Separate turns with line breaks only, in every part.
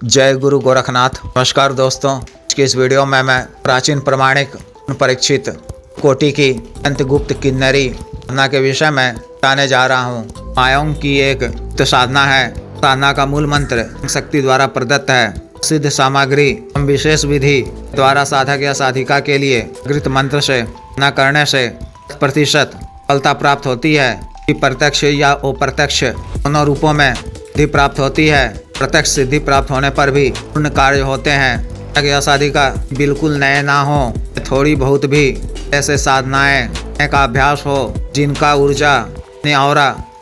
जय गुरु गोरखनाथ। नमस्कार दोस्तों, आज की इस वीडियो में मैं प्राचीन प्रमाणिक परीक्षित कोटि की अत्यंत गुप्त किन्नरी साधना के विषय में बताने जा रहा हूँ। मायाओं की एक साधना है। साधना का मूल मंत्र शक्ति द्वारा प्रदत्त है। सिद्ध सामग्री एवं विशेष विधि द्वारा साधक या साधिका के लिए कृत मंत्र से साधना करने से 100% सफलता प्राप्त होती है। प्रत्यक्ष या अप्रत्यक्ष दोनों रूपों में सिद्धि प्राप्त होती है। प्रत्यक्ष सिद्धि प्राप्त होने पर भी पूर्ण कार्य होते हैं। या साधिका बिल्कुल नए ना हो, थोड़ी बहुत भी ऐसे साधनाएं का अभ्यास हो जिनका ऊर्जा और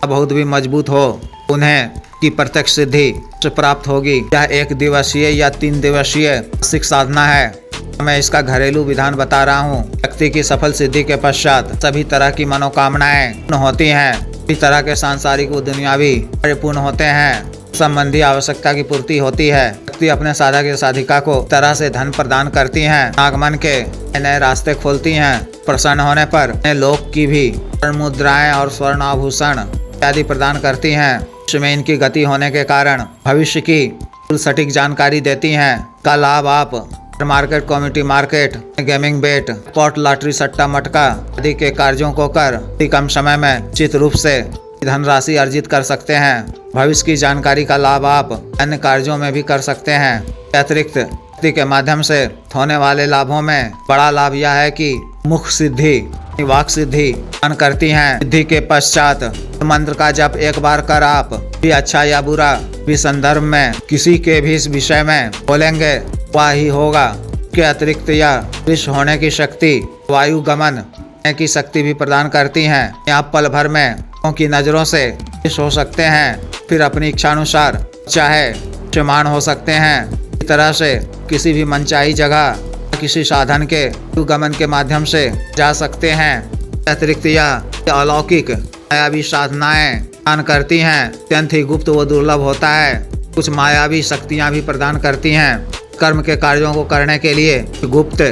बहुत भी मजबूत हो, उन्हें की प्रत्यक्ष सिद्धि से प्राप्त होगी। यह 1 दिवसीय या 3 दिवसीय मासिक साधना है। मैं इसका घरेलू विधान बता रहा हूँ। व्यक्ति की सफल सिद्धि के पश्चात सभी तरह की मनोकामनाएं पूर्ण होती हैं। सभी तरह के सांसारिक व दुनियावी कार्य पूर्ण होते हैं। संबंधी आवश्यकता की पूर्ति होती है। व्यक्ति अपने साधक या साधिका को तरह से धन प्रदान करती हैं। आगमन के नए रास्ते खोलती हैं। प्रसन्न होने पर नए लोक की भी स्वर्ण मुद्राएं और स्वर्ण आभूषण इत्यादि प्रदान करती हैं। इसमें इनकी गति होने के कारण भविष्य की सटीक जानकारी देती हैं। का लाभ आप मार्केट, कम्युनिटी मार्केट, गेमिंग बेट, स्पॉट लॉटरी, सट्टा मटका आदि के कार्यों को कर अति कम समय में उचित रूप से धनराशि अर्जित कर सकते हैं। भविष्य की जानकारी का लाभ आप अन्य कार्यों में भी कर सकते हैं। अतिरिक्त व्यक्ति के माध्यम से होने वाले लाभों में बड़ा लाभ यह है कि मुख सिद्धि, वाक सिद्धि दान करती हैं। सिद्धि के पश्चात मंत्र का जप एक बार कर आप भी अच्छा या बुरा भी संदर्भ में किसी के भी इस विषय में बोलेंगे वह ही होगा। के अतिरिक्त या दृश्य होने की शक्ति, वायु गमन की शक्ति भी प्रदान करती हैं। आप पल भर में की नजरों से हो सकते हैं, फिर अपनी इच्छानुसार चाहे विचमान हो सकते हैं। इस तरह से किसी भी मनचाही जगह किसी साधन के गमन के माध्यम से जा सकते हैं। अतिरिक्त यह अलौकिक मायावी साधनाएं प्रदान करती हैं। अत्यंत ही गुप्त व दुर्लभ होता है। कुछ मायावी शक्तियां भी प्रदान करती हैं। कर्म के कार्यों को करने के लिए गुप्त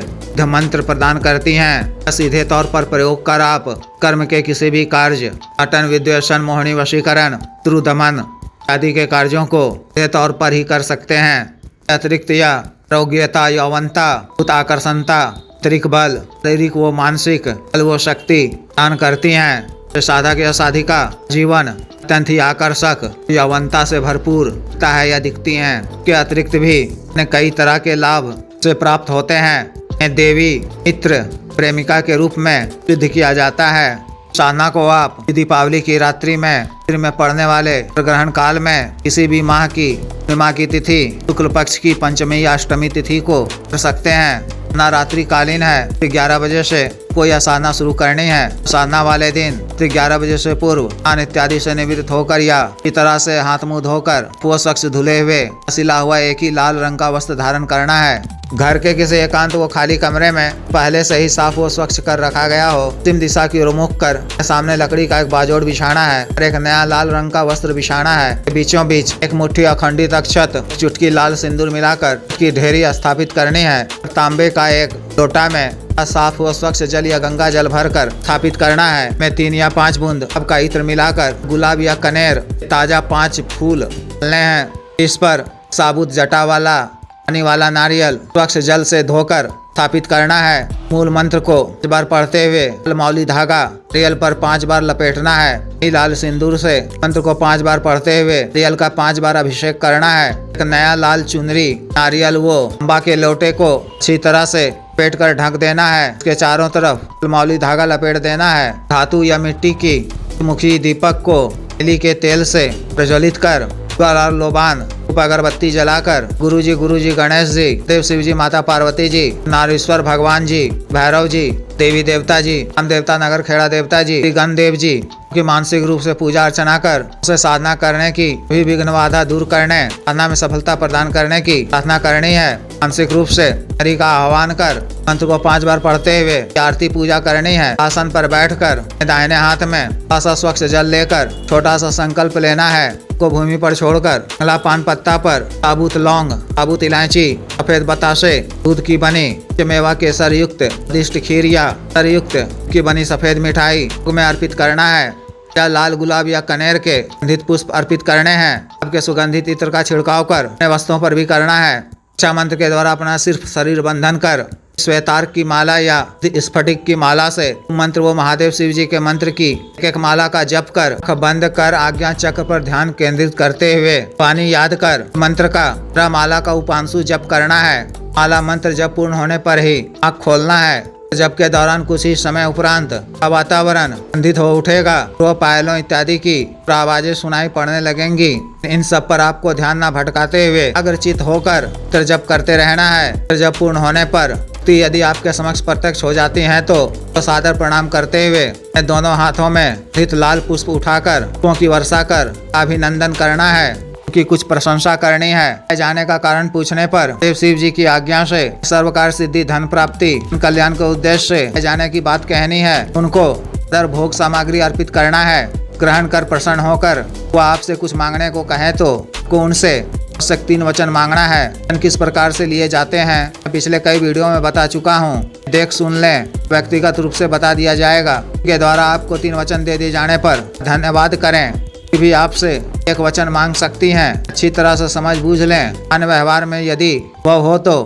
मंत्र प्रदान करती हैं। सीधे तौर पर प्रयोग कर आप कर्म के किसी भी कार्य, अटन, विद्वेषण, मोहनी, वशीकरण, त्रुदमन आदि के कार्यों को सीधे तौर पर ही कर सकते हैं। अतिरिक्त या आरोग्यता, यौवनता, आकर्षणता, आंतरिक बल, शारीरिक व मानसिक बल व शक्ति दान करती हैं। साधक या साधिका जीवन अत्यंत ही आकर्षक, यौवनता से भरपूर दिखता है या दिखती हैं। के अतिरिक्त भी कई तरह के लाभ से प्राप्त होते हैं। देवी, मित्र, प्रेमिका के रूप में सिद्ध किया जाता है। साधना को आप दीपावली की रात्रि में सिर में पड़ने वाले ग्रहण काल में किसी भी माह की पूर्णिमा की तिथि, शुक्ल पक्ष की पंचमी या अष्टमी तिथि को कर सकते हैं। ना रात्रि कालीन है, 11 बजे से कोई साधना शुरू करनी है। साधना वाले दिन 11 बजे से पूर्व स्नान इत्यादि से निवृत्त होकर या इस तरह से हाथ मुंह धोकर वो शख्स धुले हुए सिला हुआ एक ही लाल रंग का वस्त्र धारण करना है। घर के किसी एकांत व खाली कमरे में पहले से ही साफ व स्वच्छ कर रखा गया हो। पश्चिम दिशा की ओर मुख कर सामने लकड़ी का एक बाजोड़ बिछाना है और एक नया लाल रंग का वस्त्र बिछाना है। बीचों बीच एक मुट्ठी अखंडित अक्षत, चुटकी लाल सिंदूर मिलाकर की ढेरी स्थापित करनी है। तांबे का एक लोटा में साफ व स्वच्छ जल या गंगा जल भरकर स्थापित करना है। में 3 या 5 बूंद का इत्र मिलाकर गुलाब या कनेर ताजा 5 फूल डालने हैं। इस पर साबुत जटा वाला पानी वाला नारियल स्वच्छ जल से धोकर स्थापित करना है। मूल मंत्र को 5 बार पढ़ते हुए मौली धागा नारियल पर 5 बार लपेटना है। लाल सिंदूर से मंत्र को 5 बार पढ़ते हुए नारियल का 5 बार अभिषेक करना है। एक नया लाल चुनरी नारियल वो अंबा के लोटे को अच्छी तरह से लपेट कर ढक देना है। इसके चारों तरफ मौली धागा लपेट देना है। धातु या मिट्टी की मुखी दीपक को तिली के तेल से प्रज्वलित कर लोबान अगरबत्ती जलाकर गुरुजी गणेश जी, देव शिव जी, माता पार्वती जी, नारेश्वर भगवान जी, भैरव जी, देवी देवता जी, राम देवता, नगर खेड़ा देवता जी, गण देव जी की मानसिक रूप से पूजा अर्चना कर उसे साधना करने की, विघ्न बाधा दूर करने, साधना में सफलता प्रदान करने की प्रार्थना करनी है। मानसिक रूप से हरि का आह्वान कर मंत्र को 5 बार पढ़ते हुए आरती पूजा करनी है। आसन पर बैठकर दाहिने हाथ में थोड़ा स्वच्छ जल लेकर छोटा सा संकल्प लेना है। को भूमि पर छोड़कर अगला पान पत्ता पर साबुत लौंग, साबुत इलायची, सफेद बतासे, दूध की बनी मेवा केसर युक्त दिष्ट खीर या युक्त की बनी सफेद मिठाई में अर्पित करना है। या लाल गुलाब या कनेर के सुगंधित पुष्प अर्पित करने हैं। आपके सुगंधित इत्र का छिड़काव कर अपने वस्तुओं पर भी करना है। इच्छा मंत्र के द्वारा अपना सिर्फ शरीर बंधन कर श्वेतार्क की माला या स्फटिक की माला से मंत्र व महादेव शिव जी के मंत्र की एक माला का जप कर आँख बंद कर आज्ञा चक्र पर ध्यान केंद्रित करते हुए पानी याद कर मंत्र का माला का उपांशु जप करना है। माला मंत्र जप पूर्ण होने पर ही आँख खोलना है। जप के दौरान कुछ ही समय उपरांत वातावरण बंधित हो उठेगा। तो पायलों इत्यादि की आवाजें सुनाई पड़ने लगेंगी। इन सब पर आपको ध्यान न भटकाते हुए अग्रचित होकर जप करते रहना है। जप पूर्ण होने पर यदि आपके समक्ष प्रत्यक्ष हो जाती हैं तो सादर प्रणाम करते हुए दोनों हाथों में स्थित लाल पुष्प उठाकर पुष्पों की वर्षा कर अभिनंदन करना है, की कुछ प्रशंसा करनी है। जाने का कारण पूछने पर देव शिव जी की आज्ञा से सर्वकार सिद्धि धन प्राप्ति कल्याण के उद्देश्य से जाने की बात कहनी है। उनको दर भोग सामग्री अर्पित करना है। ग्रहण कर प्रसन्न होकर वो आपसे कुछ मांगने को कहे तो उनसे 3 वचन मांगना है। किस प्रकार से लिए जाते हैं पिछले कई वीडियो में बता चुका हूँ, देख सुन लें। व्यक्तिगत रूप से बता दिया जाएगा। के द्वारा आपको 3 वचन दे दिए जाने पर धन्यवाद करें। भी आपसे 1 वचन मांग सकती हैं। अच्छी तरह से समझ बूझ लें। अन्य व्यवहार में यदि वह हो तो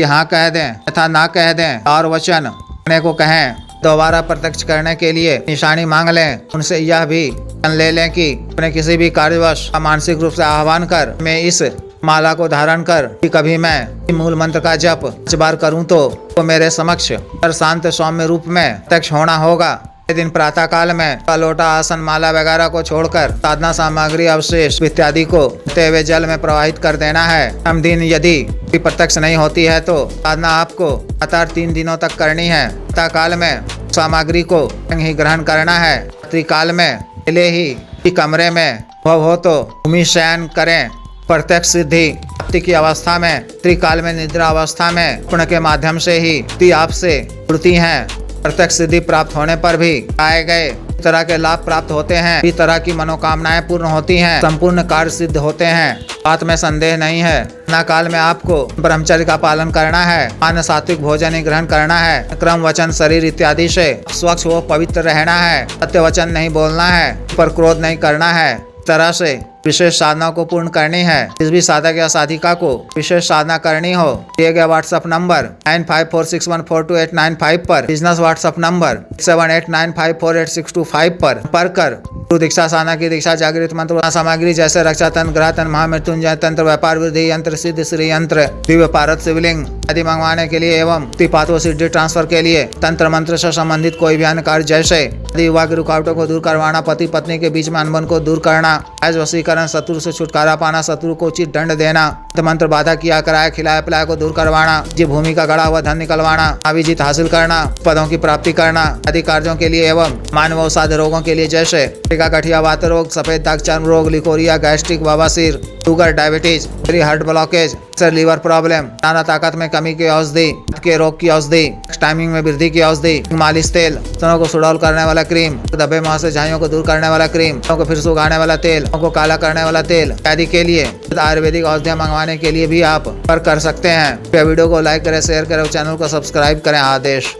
हाँ कह दें तथा ना कह दें और वचन करने को कहें। दोबारा प्रत्यक्ष करने के लिए निशानी मांग लें। उनसे यह भी ले लें कि अपने किसी भी कार्यवश मानसिक रूप से आह्वान कर मैं इस माला को धारण कर कि कभी मैं मूल मंत्र का जप 5 बार करूं तो मेरे समक्ष शांत सौम्य रूप में प्रत्यक्ष होना होगा। दिन प्रातः काल में लोटा आसन माला वगैरह को छोड़कर साधना सामग्री अवशेष इत्यादि को हुए जल में प्रवाहित कर देना है। हम दिन यदि प्रत्यक्ष नहीं होती है तो साधना आपको लगातार 3 दिनों तक करनी है। प्रातः काल में सामग्री को ही ग्रहण करना है। रात्रि काल में पहले ही कमरे में हो तो भूमि शयन करें। प्रत्यक्ष सिद्धि प्राप्ति की अवस्था में त्रिकाल में निद्रा अवस्था में पुण्य के माध्यम से ही आपसे जुड़ती हैं। प्रत्यक्ष सिद्धि प्राप्त होने पर भी आए गए तरह के लाभ प्राप्त होते हैं। इस तरह की मनोकामनाएं पूर्ण होती हैं। संपूर्ण कार्य सिद्ध होते हैं। बात में संदेह नहीं है। न काल में आपको ब्रह्मचर्य का पालन करना है। अन्न सात्विक भोजन ही ग्रहण करना है। क्रम वचन शरीर इत्यादि से स्वच्छ व पवित्र रहना है। सत्य वचन नहीं बोलना है। पर क्रोध नहीं करना है। तरह से विशेष साधना को पूर्ण करनी है। जिस भी साधक या साधिका को विशेष साधना करनी हो दिए गए व्हाट्सएप नंबर 9546142895 पर बिजनेस व्हाट्सएप नंबर 78954862 पर संपर्क कर गुरु दीक्षा साधना की दीक्षा जागृत मंत्र सामग्री जैसे रक्षा तंत्र ग्रह तंत्र महामृत्युंजय तंत्र व्यापार वृद्धि यंत्र सिद्ध श्री यंत्र दिव्य पारद शिवलिंग आदि मंगवाने के लिए एवं पातों सिद्धि ट्रांसफर के लिए तंत्र मंत्र से संबंधित कोई भी अन्य कार्य जैसे विवाह की रुकावटों को दूर करवाना, पति पत्नी के बीच में अनबन को दूर करना, वशीकरण, शत्रु से छुटकारा पाना, शत्रु को उचित दंड देना, मंत्र बाधा किया कराया खिलाया पिलाया को दूर करवाना, जी भूमि का गड़ा हुआ धन निकलवाना, अभिजीत हासिल करना, पदों की प्राप्ति करना आदि कार्यों के लिए एवं मानव साध्य रोगों के लिए जैसे गठिया वात रोग, सफेद दाग चर्म रोग, लिकोरिया, गैस्ट्रिक, बवासीर, sugar, diabetes, heart blockage, liver problem, नाना ताकत में कमी की औषधि, के रोग की औषधि, टाइमिंग में वृद्धि की औषधि, मालिश तेल, स्तनों को सुडौल करने वाला क्रीम, दबे मुंह से झाइयों को दूर करने वाला क्रीम, को फिर सुखाने वाला तेल, को काला करने वाला तेल आदि के लिए आयुर्वेदिक औषधियां मंगवाने के लिए भी आप कर सकते हैं। वीडियो को लाइक करें, शेयर करें और चैनल को सब्सक्राइब करें। आदेश।